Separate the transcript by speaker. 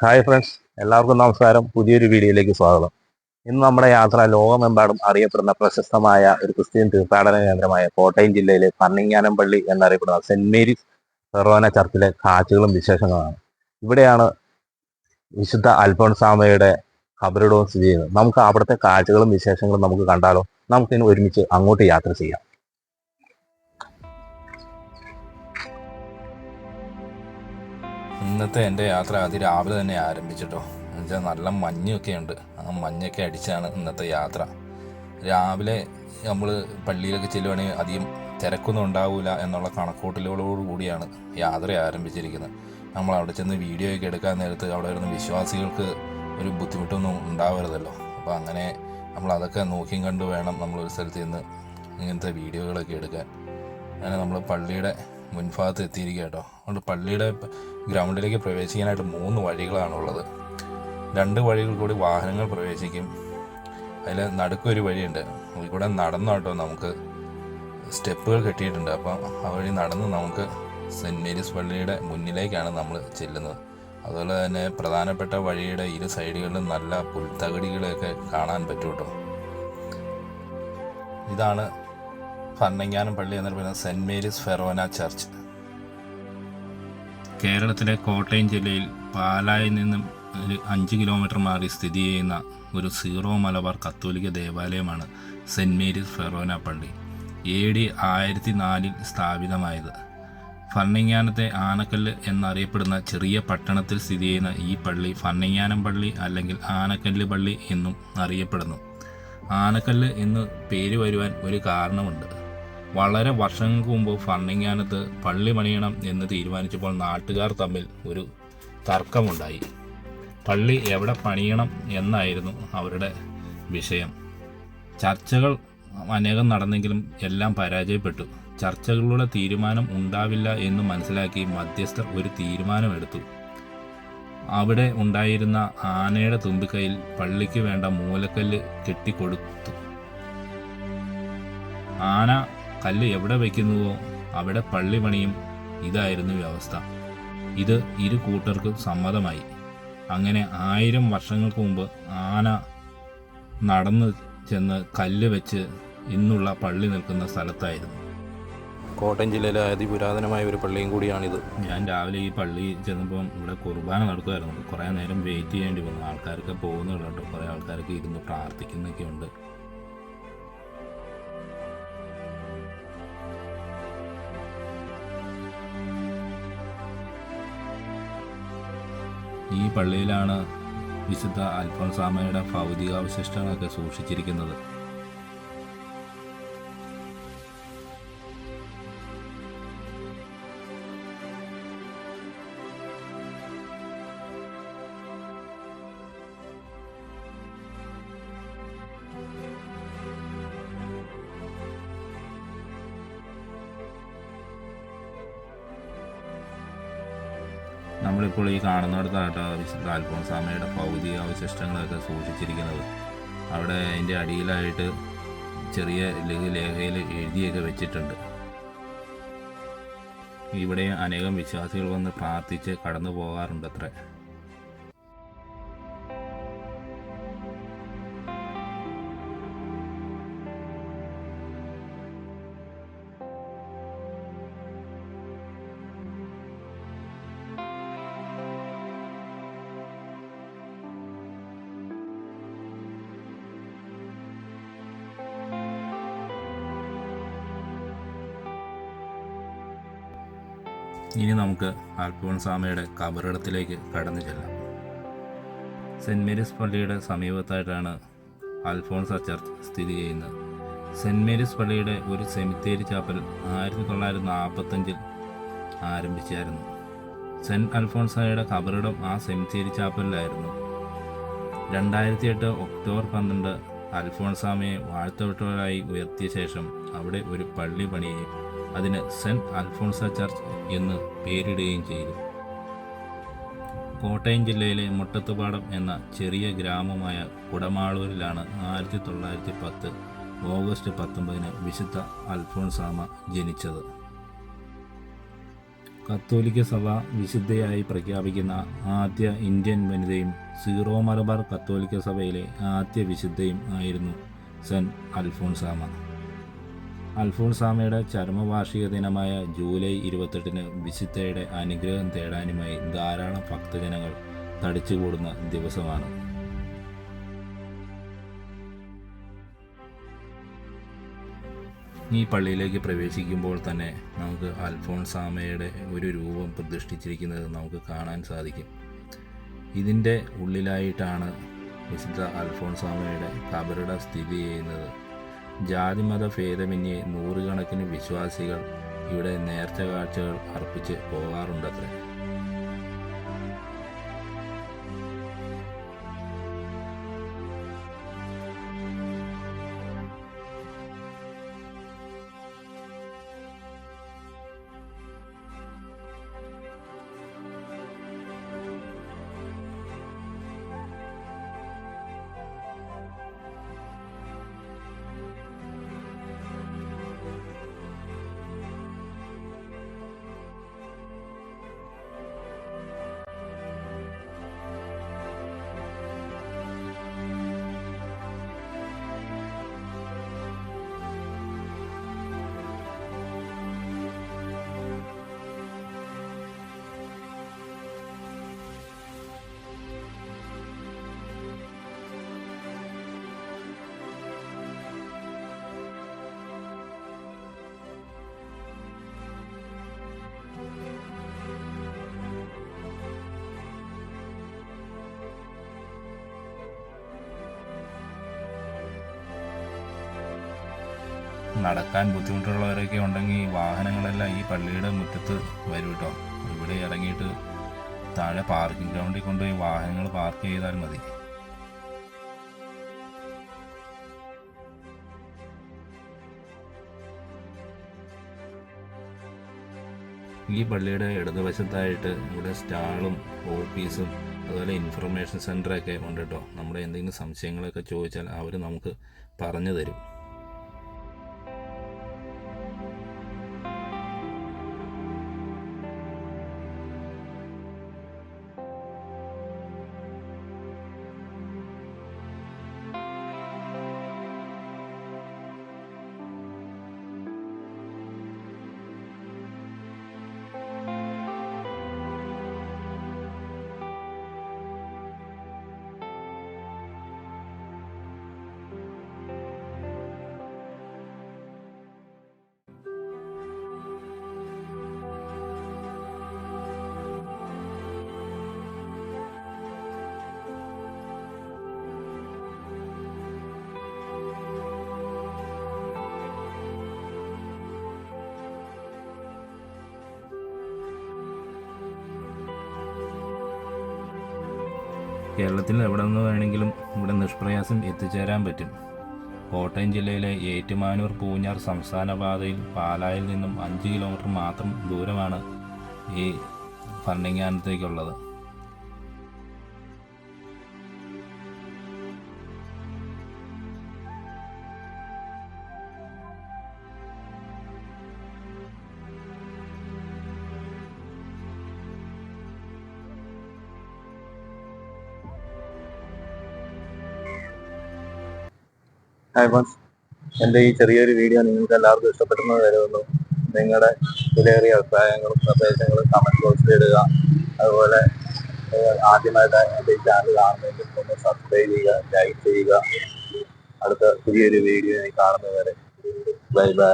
Speaker 1: Hi friends, എല്ലാവർക്കും നമസ്കാരം. പുതിയൊരു വീഡിയോയിലേക്ക് സ്വാഗതം. ഇന്ന് നമ്മുടെ യാത്ര ലോകമെമ്പാടും അറിയപ്പെടുന്ന പ്രശസ്തമായ ഒരു ക്രിസ്ത്യൻ തീർത്ഥാടന കേന്ദ്രമായ കോട്ടയം ജില്ലയിലെ പന്നിങ്ങാനം പള്ളി എന്നറിയപ്പെടുന്ന സെന്റ് മേരീസ് ഫെറോന ചർച്ചിലെ കാഴ്ചകളും വിശേഷങ്ങളാണ്. ഇവിടെയാണ് വിശുദ്ധ അൽഫോൻസാമയുടെ ഖബറിടവും സ്ഥിതി ചെയ്യുന്നത്. നമുക്ക് അവിടുത്തെ കാഴ്ചകളും വിശേഷങ്ങളും നമുക്ക് കണ്ടാലോ? നമുക്കിനി ഒരുമിച്ച് അങ്ങോട്ട് യാത്ര ചെയ്യാം.
Speaker 2: ഇന്നത്തെ എൻ്റെ യാത്ര അതിരാവിലെ തന്നെ ആരംഭിച്ചിട്ടോ. എന്നുവെച്ചാൽ നല്ല മഞ്ഞൊക്കെ ഉണ്ട്. ആ മഞ്ഞൊക്കെ അടിച്ചാണ് ഇന്നത്തെ യാത്ര. രാവിലെ നമ്മൾ പള്ളിയിലൊക്കെ ചെല്ലുവാണെങ്കിൽ അധികം തിരക്കൊന്നും ഉണ്ടാവില്ല എന്നുള്ള കണക്കൂട്ടലുകളോട് കൂടിയാണ് യാത്ര ആരംഭിച്ചിരിക്കുന്നത്. നമ്മൾ അവിടെ ചെന്ന് വീഡിയോ ഒക്കെ എടുക്കാൻ നേരത്ത് അവിടെ വരുന്ന വിശ്വാസികൾക്ക് ഒരു ബുദ്ധിമുട്ടൊന്നും ഉണ്ടാവരുതല്ലോ. അപ്പോൾ അങ്ങനെ നമ്മളതൊക്കെ നോക്കിയും കണ്ട് വേണം നമ്മളൊരു സ്ഥലത്ത് നിന്ന് ഇങ്ങനത്തെ വീഡിയോകളൊക്കെ എടുക്കാൻ. അങ്ങനെ നമ്മൾ പള്ളിയുടെ മുൻഭാഗത്ത് എത്തിയിരിക്കുക കേട്ടോ. അതുകൊണ്ട് പള്ളിയുടെ ഗ്രൗണ്ടിലേക്ക് പ്രവേശിക്കാനായിട്ട് 3 വഴികളാണുള്ളത്. 2 വഴികൾ കൂടി വാഹനങ്ങൾ പ്രവേശിക്കും. അതിൽ നടുക്കൊരു വഴിയുണ്ട്. അതിൽ കൂടെ നടന്നു കേട്ടോ, നമുക്ക് സ്റ്റെപ്പുകൾ കെട്ടിയിട്ടുണ്ട്. അപ്പം ആ വഴി നടന്ന് നമുക്ക് സെൻറ്റ് മേരീസ് പള്ളിയുടെ മുന്നിലേക്കാണ് നമ്മൾ ചെല്ലുന്നത്. അതുപോലെ തന്നെ പ്രധാനപ്പെട്ട വഴിയുടെ ഇരു സൈഡുകളിലും നല്ല പുൽത്തകടികളൊക്കെ കാണാൻ പറ്റും കേട്ടോ. ഇതാണ് പന്നിങ്ങാനം പള്ളി എന്നറിയപ്പെടുന്ന സെൻറ്റ് മേരീസ് ഫെറോന ചർച്ച്. കേരളത്തിലെ കോട്ടയം ജില്ലയിൽ പാലായിൽ നിന്നും ഒരു 5 കിലോമീറ്റർ മാറി സ്ഥിതി ചെയ്യുന്ന ഒരു സീറോ മലബാർ കത്തോലിക്ക ദേവാലയമാണ് സെൻറ്റ് മേരീസ് ഫെറോന പള്ളി. AD 1004 സ്ഥാപിതമായത്. പന്നിങ്ങാനത്തെ ആനക്കല്ല് എന്നറിയപ്പെടുന്ന ചെറിയ പട്ടണത്തിൽ സ്ഥിതി ചെയ്യുന്ന ഈ പള്ളി പന്നിങ്ങാനം പള്ളി അല്ലെങ്കിൽ ആനക്കല്ല് പള്ളി എന്നും അറിയപ്പെടുന്നു. ആനക്കല്ല് എന്ന് പേര് വരുവാൻ ഒരു കാരണമുണ്ട്. വളരെ വർഷങ്ങൾക്ക് മുമ്പ് പന്നിങ്ങാനത്ത് പള്ളി പണിയണം എന്ന് തീരുമാനിച്ചപ്പോൾ നാട്ടുകാർ തമ്മിൽ ഒരു തർക്കമുണ്ടായി. പള്ളി എവിടെ പണിയണം എന്നായിരുന്നു അവരുടെ വിഷയം. ചർച്ചകൾ അനേകം നടന്നെങ്കിലും എല്ലാം പരാജയപ്പെട്ടു. ചർച്ചകളുടെ തീരുമാനം ഉണ്ടാവില്ല എന്ന് മനസ്സിലാക്കി മധ്യസ്ഥർ ഒരു തീരുമാനമെടുത്തു. അവിടെ ഉണ്ടായിരുന്ന ആനയുടെ തുമ്പിക്കൈയിൽ പള്ളിക്ക് വേണ്ട മൂലക്കല്ല് കെട്ടിക്കൊടുത്തു. ആന കല്ല് എവിടെ വയ്ക്കുന്നുവോ അവിടെ പള്ളി പണിയും. ഇതായിരുന്നു വ്യവസ്ഥ. ഇത് ഇരു കൂട്ടർക്കും സമ്മതമായി. അങ്ങനെ 1000 വർഷങ്ങൾക്ക് മുമ്പ് ആന നടന്ന് ചെന്ന് കല്ല് വെച്ച് ഇന്നുള്ള പള്ളി നിൽക്കുന്ന സ്ഥലത്തായിരുന്നു. കോട്ടയം ജില്ലയിലെ അതിപുരാതനമായ ഒരു പള്ളിയും കൂടിയാണിത്. ഞാൻ രാവിലെ ഈ പള്ളി ചെന്നപ്പം ഇവിടെ കുർബാന നടക്കുമായിരുന്നു. കുറേ നേരം വെയിറ്റ് ചെയ്യേണ്ടി വന്നു. ആൾക്കാരൊക്കെ പോകുന്നുണ്ട് കേട്ടോ. കുറേ ആൾക്കാരൊക്കെ ഇരുന്ന് പ്രാർത്ഥിക്കുന്നൊക്കെ ഉണ്ട്. ഈ പള്ളിയിലാണ് വിശുദ്ധ അൽഫോൻസാമയുടെ ഭൗതികാവശിഷ്ടങ്ങളൊക്കെ സൂക്ഷിച്ചിരിക്കുന്നത്. നമ്മളിപ്പോൾ ഈ കാണുന്നിടത്താട്ടോ വിശുദ്ധ അൽഫോൻസാമയുടെ ഭൗതികാവശിഷ്ടങ്ങളൊക്കെ സൂക്ഷിച്ചിരിക്കുന്നത്. അവിടെ അതിൻ്റെ അടിയിലായിട്ട് ചെറിയ ലഘുലേഖയിൽ എഴുതിയൊക്കെ വെച്ചിട്ടുണ്ട്. ഇവിടെ അനേകം വിശ്വാസികൾ വന്ന് പ്രാർത്ഥിച്ച് കടന്നു പോകാറുണ്ട് അത്രേ. ഇനി നമുക്ക് അൽഫോൻസാമയുടെ ഖബറിടത്തിലേക്ക് കടന്നു ചെല്ലാം. സെൻറ്റ് മേരീസ് പള്ളിയുടെ സമീപത്തായിട്ടാണ് അൽഫോൻസ ചർച്ച് സ്ഥിതി ചെയ്യുന്നത്. സെൻറ്റ് മേരീസ് പള്ളിയുടെ ഒരു സെമിത്തേരി ചാപ്പൽ 1945 ആരംഭിച്ചായിരുന്നു. സെൻറ്റ് അൽഫോൻസായുടെ ഖബറിടം ആ സെമിത്തേരി ചാപ്പലിലായിരുന്നു. 2008 ഒക്ടോബർ 12 അൽഫോൻസാമയെ വാഴ്ത്തപ്പെട്ടവരായി ഉയർത്തിയ ശേഷം അവിടെ ഒരു പള്ളി പണിയുകയും അതിന് സെൻറ്റ് അൽഫോൻസ ചർച്ച് എന്ന് പേരിടുകയും ചെയ്തു. കോട്ടയം ജില്ലയിലെ മുട്ടത്തുപാടം എന്ന ചെറിയ ഗ്രാമമായ കുടമാളൂരിലാണ് 1910 ഓഗസ്റ്റ് 19 വിശുദ്ധ അൽഫോൻസാമ ജനിച്ചത്. കത്തോലിക്ക സഭ വിശുദ്ധയായി പ്രഖ്യാപിക്കുന്ന ആദ്യ ഇന്ത്യൻ വനിതയും സീറോ മലബാർ കത്തോലിക്ക സഭയിലെ ആദ്യ വിശുദ്ധയും ആയിരുന്നു സെന്റ് അൽഫോൺസാമ. അൽഫോൺസാമയുടെ ചരമവാർഷിക ദിനമായ ജൂലൈ 28 വിശുദ്ധയുടെ അനുഗ്രഹം തേടാനുമായി ധാരാളം ഭക്തജനങ്ങൾ തടിച്ചുകൂടുന്ന ദിവസമാണ്. ഈ പള്ളിയിലേക്ക് പ്രവേശിക്കുമ്പോൾ തന്നെ നമുക്ക് അൽഫോൺസാമയുടെ ഒരു രൂപം പ്രതിഷ്ഠിച്ചിരിക്കുന്നത് നമുക്ക് കാണാൻ സാധിക്കും. ഇതിൻ്റെ ഉള്ളിലായിട്ടാണ് വിശുദ്ധ അൽഫോൺസാമയുടെ കബറിട സ്ഥിതി ചെയ്യുന്നത്. ജാതിമത ഭേദമന്യേ നൂറുകണക്കിന് വിശ്വാസികൾ ഇവിടെ നേർച്ച കാഴ്ചകൾ അർപ്പിച്ച് പോകാറുണ്ടത്രേ. നടക്കാൻ ബുദ്ധിമുട്ടുള്ളവരൊക്കെ ഉണ്ടെങ്കിൽ വാഹനങ്ങളെല്ലാം ഈ പള്ളിയുടെ മുറ്റത്ത് വരും കേട്ടോ. ഇവിടെ ഇറങ്ങിയിട്ട് താഴെ പാർക്കിംഗ് ഗ്രൗണ്ടിൽ കൊണ്ടുപോയി വാഹനങ്ങൾ പാർക്ക് ചെയ്താൽ മതി. ഈ പള്ളിയുടെ ഇടതുവശത്തായിട്ട് ഇവിടെ സ്റ്റാളും ഓഫീസും അതുപോലെ ഇൻഫർമേഷൻ സെൻ്ററൊക്കെ ഉണ്ട് കേട്ടോ. നമ്മുടെ എന്തെങ്കിലും സംശയങ്ങളൊക്കെ ചോദിച്ചാൽ അവർ നമുക്ക് പറഞ്ഞു തരും. കേരളത്തിൽ എവിടെ നിന്ന് വേണമെങ്കിലും ഇവിടെ നിഷ്പ്രയാസം എത്തിച്ചേരാൻ പറ്റും. കോട്ടയം ജില്ലയിലെ ഏറ്റുമാനൂർ പൂഞ്ഞാർ സംസ്ഥാന പാതയിൽ പാലായിൽ നിന്നും 5 കിലോമീറ്റർ മാത്രം ദൂരമാണ് ഈ ഭരണിങ്ങാനത്തേക്കുള്ളത്.
Speaker 1: ഹായ് ഫ്രണ്ട്സ്, എൻ്റെ ഈ ചെറിയൊരു വീഡിയോ നിങ്ങൾക്ക് എല്ലാവർക്കും ഇഷ്ടപ്പെടുന്നു കരുതുന്നു. നിങ്ങളുടെ വിലയേറിയ അഭിപ്രായങ്ങളും നിർദ്ദേശങ്ങളും കമൻറ്റ് ബോക്സിൽ ഇടുക. അതുപോലെ ആദ്യമായിട്ട് എൻ്റെ ഈ ചാനൽ കാണുന്നെങ്കിൽ ഒന്ന് സബ്സ്ക്രൈബ് ചെയ്യുക, ലൈക്ക് ചെയ്യുക. അടുത്ത പുതിയൊരു വീഡിയോ കാണുന്നവരെ ബൈ ബൈ.